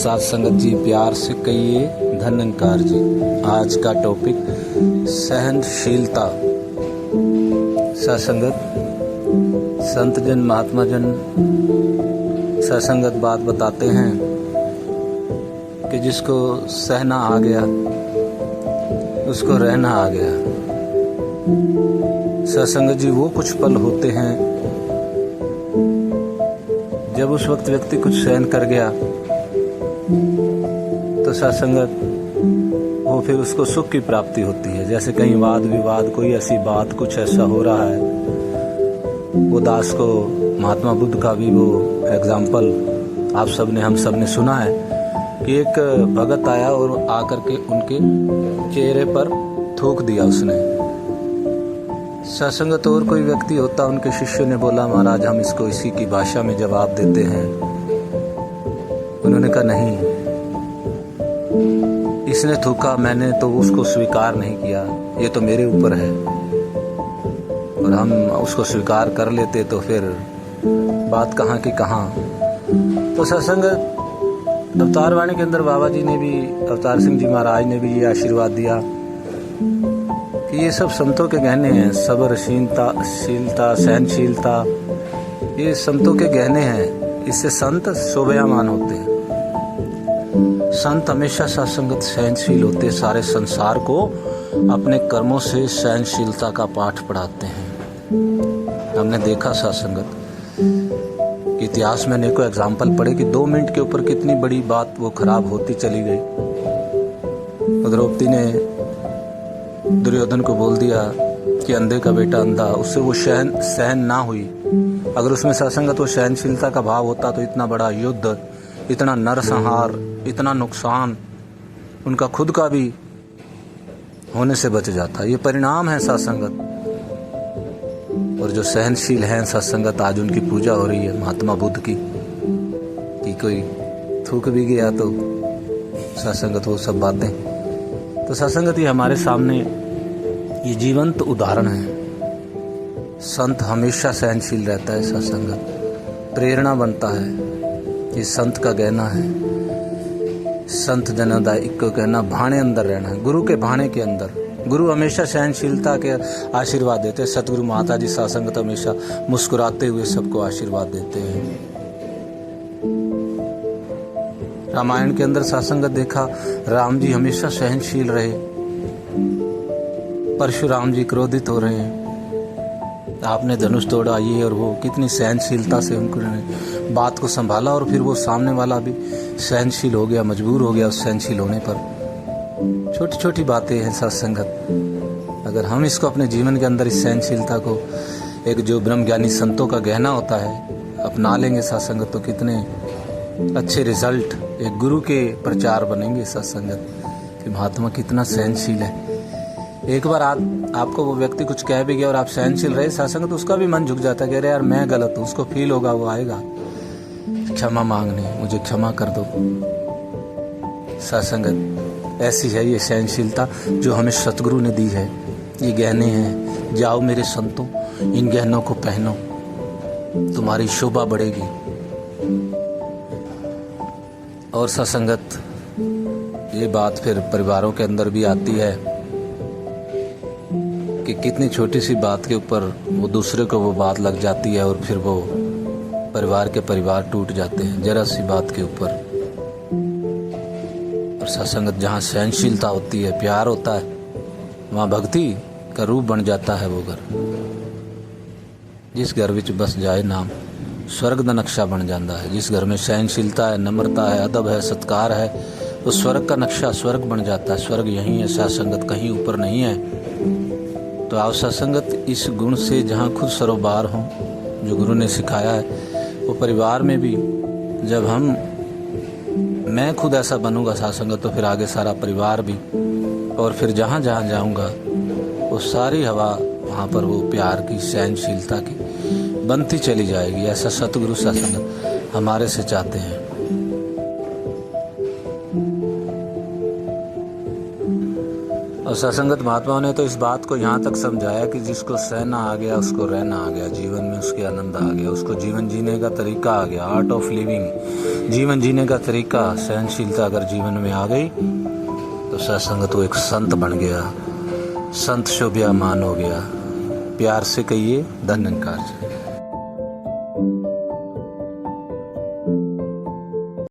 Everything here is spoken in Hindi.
साथ संगत जी, प्यार से कहिए धन्यकार जी। आज का टॉपिक सहनशीलता। सत्संगत संत जन महात्मा जन सत्संगत बात बताते हैं कि जिसको सहना आ गया उसको रहना आ गया। सत्संगत जी, वो कुछ पल होते हैं जब उस वक्त व्यक्ति कुछ सहन कर गया तो सत्संगत वो फिर उसको सुख की प्राप्ति होती है। जैसे कहीं वाद विवाद, कोई ऐसी बात, कुछ ऐसा हो रहा है, वो दास को महात्मा बुद्ध का भी वो एग्जाम्पल आप सब ने, हम सब ने सुना है कि एक भगत आया और आकर के उनके चेहरे पर थूक दिया उसने। सत्संगत और कोई व्यक्ति होता, उनके शिष्य ने बोला, महाराज हम इसको इसी की भाषा में जवाब देते हैं। उन्होंने कहा नहीं, इसने थूका, मैंने तो उसको स्वीकार नहीं किया, ये तो मेरे ऊपर है। और हम उसको स्वीकार कर लेते तो फिर बात कहाँ की कहाँ। तो सत्संगत अवतार वाणी के अंदर बाबा जी ने भी, अवतार सिंह जी महाराज ने भी ये आशीर्वाद दिया कि ये सब संतों के गहने हैं। सब्र, शीलता, सहनशीलता, ये संतों के गहने हैं। इससे संत शोभायमान होते हैं। संत हमेशा सत्संगत सहनशील होते, सारे संसार को अपने कर्मों से सहनशीलता का पाठ पढ़ाते हैं। हमने देखा सत्संगत इतिहास में अनेकों एग्जाम्पल पढ़े कि 2 मिनट के ऊपर कितनी बड़ी बात वो खराब होती चली गई। द्रौपदी ने दुर्योधन को बोल दिया कि अंधे का बेटा अंधा, उससे वो सहन ना हुई। अगर उसमें सत्संगत वो सहनशीलता का भाव होता तो इतना बड़ा युद्ध, इतना नरसंहार, इतना नुकसान उनका खुद का भी होने से बच जाता। ये परिणाम है सत्संगत। और जो सहनशील हैं सत्संगत, आज उनकी पूजा हो रही है महात्मा बुद्ध की, कि कोई थूक भी गया तो सत्संगत वो सब बातें। तो सत्संगत ये हमारे सामने ये जीवंत उदाहरण है। संत हमेशा सहनशील रहता है। सत्संगत प्रेरणा बनता है। ये संत का कहना है, संत जनदा इक्को कहना, भाणे अंदर रहना है, गुरु के भाणे के अंदर। गुरु हमेशा सहनशीलता के आशीर्वाद देते हैं। सतगुरु माता जी सत्संगत हमेशा मुस्कुराते हुए सबको आशीर्वाद देते हैं। रामायण के अंदर सत्संगत देखा, राम जी हमेशा सहनशील रहे। परशुराम जी क्रोधित हो रहे हैं, आपने धनुष तोड़ा, ये और वो, कितनी सहनशीलता से उनको बात को संभाला और फिर वो सामने वाला भी सहनशील हो गया, मजबूर हो गया उस सहनशील होने पर। छोटी छोटी बातें हैं सत्संगत। अगर हम इसको अपने जीवन के अंदर, इस सहनशीलता को, एक जो ब्रह्मज्ञानी संतों का गहना होता है, अपना लेंगे सत्संगत, तो कितने अच्छे रिजल्ट, एक गुरु के प्रचार बनेंगे सत्संगत कि महात्मा कितना सहनशील है। एक बार आपको वो व्यक्ति कुछ कह भी गया और आप सहनशील रहे सत्संगत, उसका भी मन झुक जाता है कि अरे यार मैं गलत हूँ। उसको फील होगा, वो आएगा क्षमा मांगने, मुझे क्षमा कर दो। सत्संगत ऐसी है ये सहनशीलता जो हमें सतगुरु ने दी है। ये गहने हैं, जाओ मेरे संतों, इन गहनों को पहनो, तुम्हारी शोभा बढ़ेगी। और सत्संगत ये बात फिर परिवारों के अंदर भी आती है कि कितनी छोटी सी बात के ऊपर वो दूसरे को वो बात लग जाती है और फिर वो परिवार टूट जाते हैं जरा सी बात के ऊपर। और सत्संगत जहाँ सहनशीलता होती है, प्यार होता है, वहाँ भक्ति का रूप बन जाता है वो घर। जिस घर विच बस जाए नाम, स्वर्ग का नक्शा बन जाता है। जिस घर में सहनशीलता है, नम्रता है, अदब है, सत्कार है, वो स्वर्ग का नक्शा, स्वर्ग बन जाता है। स्वर्ग यहीं है, सत्संगत कहीं ऊपर नहीं है। तो आप सत्संगत इस गुण से जहाँ खुद सरोबार हों, जो गुरु ने सिखाया है, वो परिवार में भी जब मैं खुद ऐसा बनूंगा सत्संगत, तो फिर आगे सारा परिवार भी, और फिर जहाँ जहाँ जाऊँगा वो सारी हवा वहाँ पर वो प्यार की, सहनशीलता की बनती चली जाएगी। ऐसा सतगुरु सत्संगत हमारे से चाहते हैं। और सत्संगत महात्माओं ने तो इस बात को यहाँ तक समझाया कि जिसको सहना आ गया उसको रहना आ गया, जीवन में उसके आनंद आ गया, उसको जीवन जीने का तरीका आ गया, आर्ट ऑफ लिविंग, जीवन जीने का तरीका, सहनशीलता अगर जीवन में आ गई तो सत्संगत वो एक संत बन गया, संत शोभ्यमान हो गया। प्यार से कहिए धन्यकार।